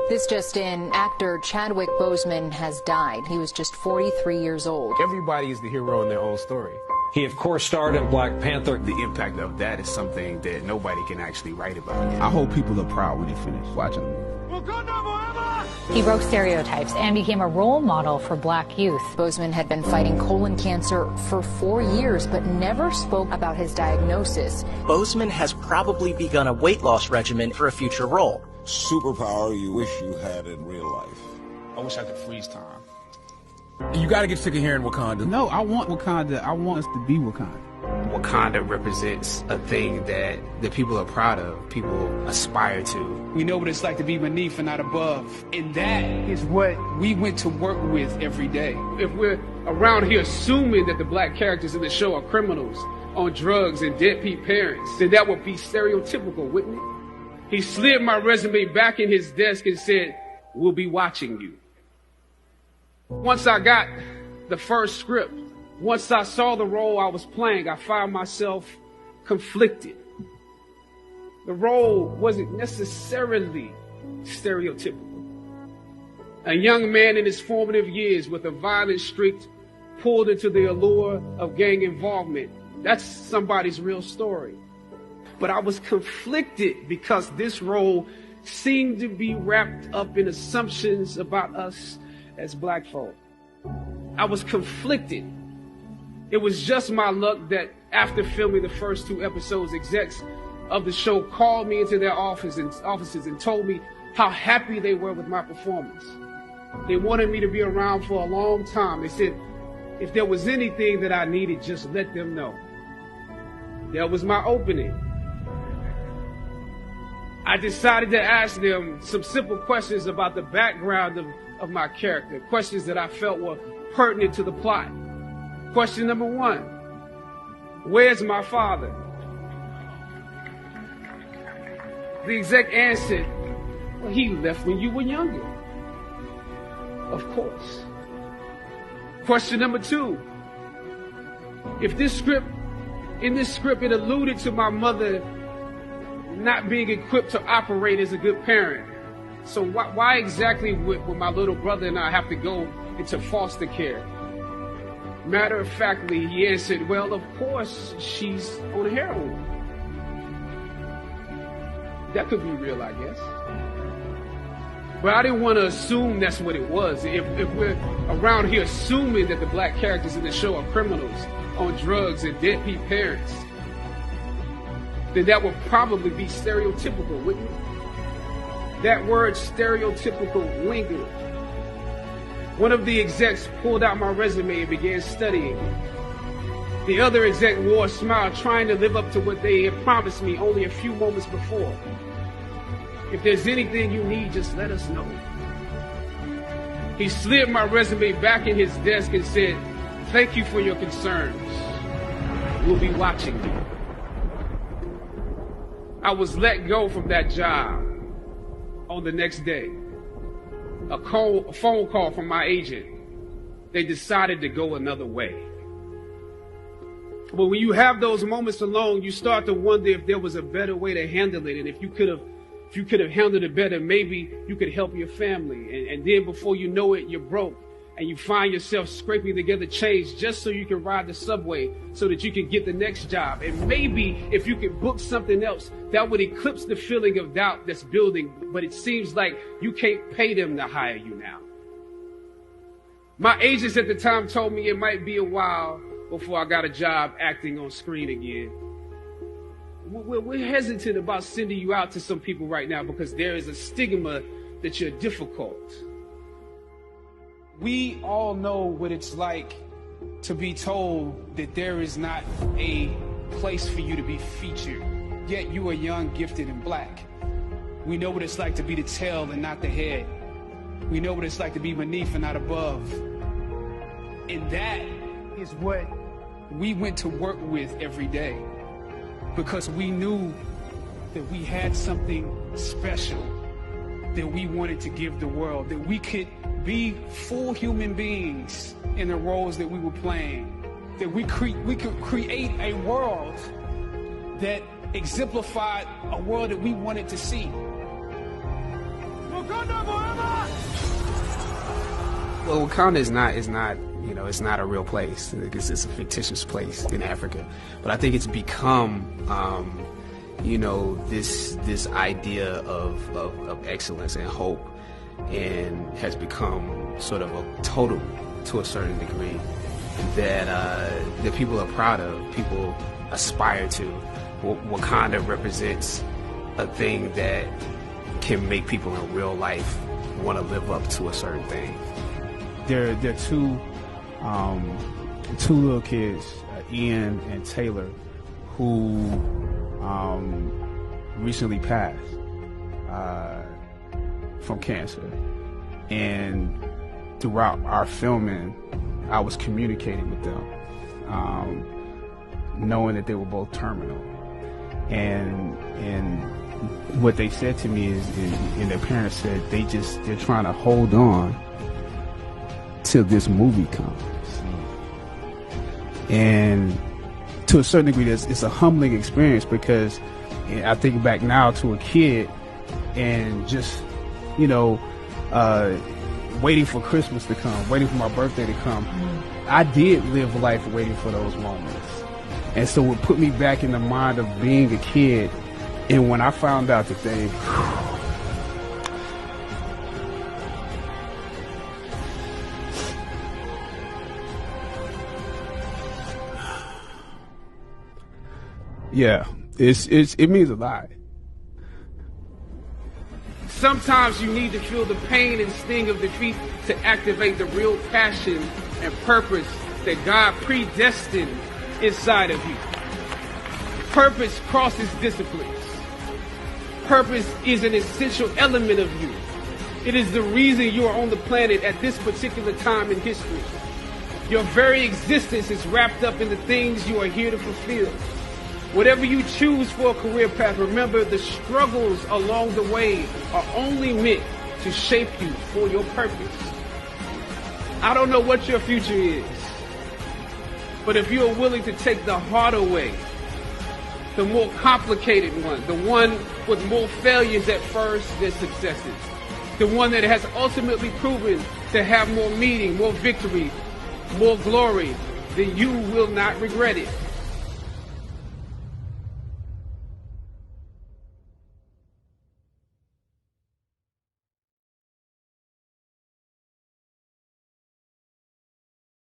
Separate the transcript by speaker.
Speaker 1: This just in, actor Chadwick Boseman has died. He was just 43 years old.
Speaker 2: Everybody is the hero in their own story.
Speaker 3: He, of course, starred in Black Panther.
Speaker 2: The impact of that is something that nobody can actually write about yet.
Speaker 4: I hope people are proud when they finish watching them.
Speaker 5: He broke stereotypes and became a role model for black youth.
Speaker 1: Boseman had been fighting colon cancer for 4 years, but never spoke about his diagnosis.
Speaker 6: Boseman has probably begun a weight loss regimen for a future role.
Speaker 7: Superpower you wish you had in real life.
Speaker 2: I wish I could freeze time.
Speaker 4: You gotta get sick of hearing Wakanda. No, I want Wakanda. I want us to be Wakanda.
Speaker 2: Wakanda represents a thing that the people are proud of, people aspire to.
Speaker 8: We know what it's like to be beneath and not above. And that is what we went to work with every day. If we're around here assuming that the black characters in the show are criminals, on drugs and deadbeat parents, then that would be stereotypical, wouldn't it? He slid my resume back in his desk and said, "We'll be watching you." Once I got the first script, once I saw the role I was playing, I found myself conflicted. The role wasn't necessarily stereotypical. A young man in his formative years with a violent streak pulled into the allure of gang involvement. That's somebody's real story. But I was conflicted because this role seemed to be wrapped up in assumptions about us as black folk. I was conflicted. It was just my luck that after filming the first 2 episodes, execs of the show called me into their offices and told me how happy they were with my performance. They wanted me to be around for a long time. They said, if there was anything that I needed, just let them know. That was my opening. I decided to ask them some simple questions about the background of my character, questions that I felt were pertinent to the plot. Question number 1, where's my father? The exec answered, well, he left when you were younger. Of course. Question number 2, in this script it alluded to my mother not being equipped to operate as a good parent. So why exactly would my little brother and I have to go into foster care? Matter of factly, he answered, well, of course, she's on heroin. That could be real, I guess. But I didn't want to assume that's what it was. If we're around here assuming that the black characters in the show are criminals, on drugs and deadbeat parents, then that would probably be stereotypical, wouldn't it? That word stereotypical lingered. One of the execs pulled out my resume and began studying it. The other exec wore a smile, trying to live up to what they had promised me only a few moments before. If there's anything you need, just let us know. He slid my resume back in his desk and said, thank you for your concerns. We'll be watching you. I was let go from that job on the next day. A phone call from my agent. They decided to go another way. But when you have those moments alone, you start to wonder if there was a better way to handle it. And if you could have handled it better, maybe you could help your family. And then before you know it, you're broke. And you find yourself scraping together change just so you can ride the subway so that you can get the next job. And maybe if you could book something else, that would eclipse the feeling of doubt that's building. But it seems like you can't pay them to hire you now. My agents at the time told me it might be a while before I got a job acting on screen again. We're hesitant about sending you out to some people right now because there is a stigma that you're difficult. We all know what it's like to be told that there is not a place for you to be featured, yet you are young, gifted, and black. We know what it's like to be the tail and not the head. We know what it's like to be beneath and not above. And that is what we went to work with every day, because we knew that we had something special that we wanted to give the world, that we could be full human beings in the roles that we were playing, that we could create a world that exemplified a world that we wanted to see.
Speaker 2: Well, Wakanda is not, you know, it's not a real place. It's a fictitious place in Africa. But I think it's become, you know, this idea of excellence and hope, and has become sort of a totem to a certain degree that people are proud of, people aspire to. Wakanda represents a thing that can make people in real life want to live up to a certain thing.
Speaker 4: There are two little kids, Ian and Taylor, who recently passed from cancer. And throughout our filming, I was communicating with them, knowing that they were both terminal. And what they said to me is, and their parents said, they're trying to hold on till this movie comes. And to a certain degree, it's a humbling experience, because I think back now to a kid and just, you know, waiting for Christmas to come, waiting for my birthday to come. I did live life waiting for those moments. And so it put me back in the mind of being a kid. And when I found out that they... Yeah, it means a lot.
Speaker 8: Sometimes you need to feel the pain and sting of defeat to activate the real passion and purpose that God predestined inside of you. Purpose crosses disciplines. Purpose is an essential element of you. It is the reason you are on the planet at this particular time in history. Your very existence is wrapped up in the things you are here to fulfill. Whatever you choose for a career path, remember the struggles along the way are only meant to shape you for your purpose. I don't know what your future is, but if you are willing to take the harder way, the more complicated one, the one with more failures at first than successes, the one that has ultimately proven to have more meaning, more victory, more glory, then you will not regret it.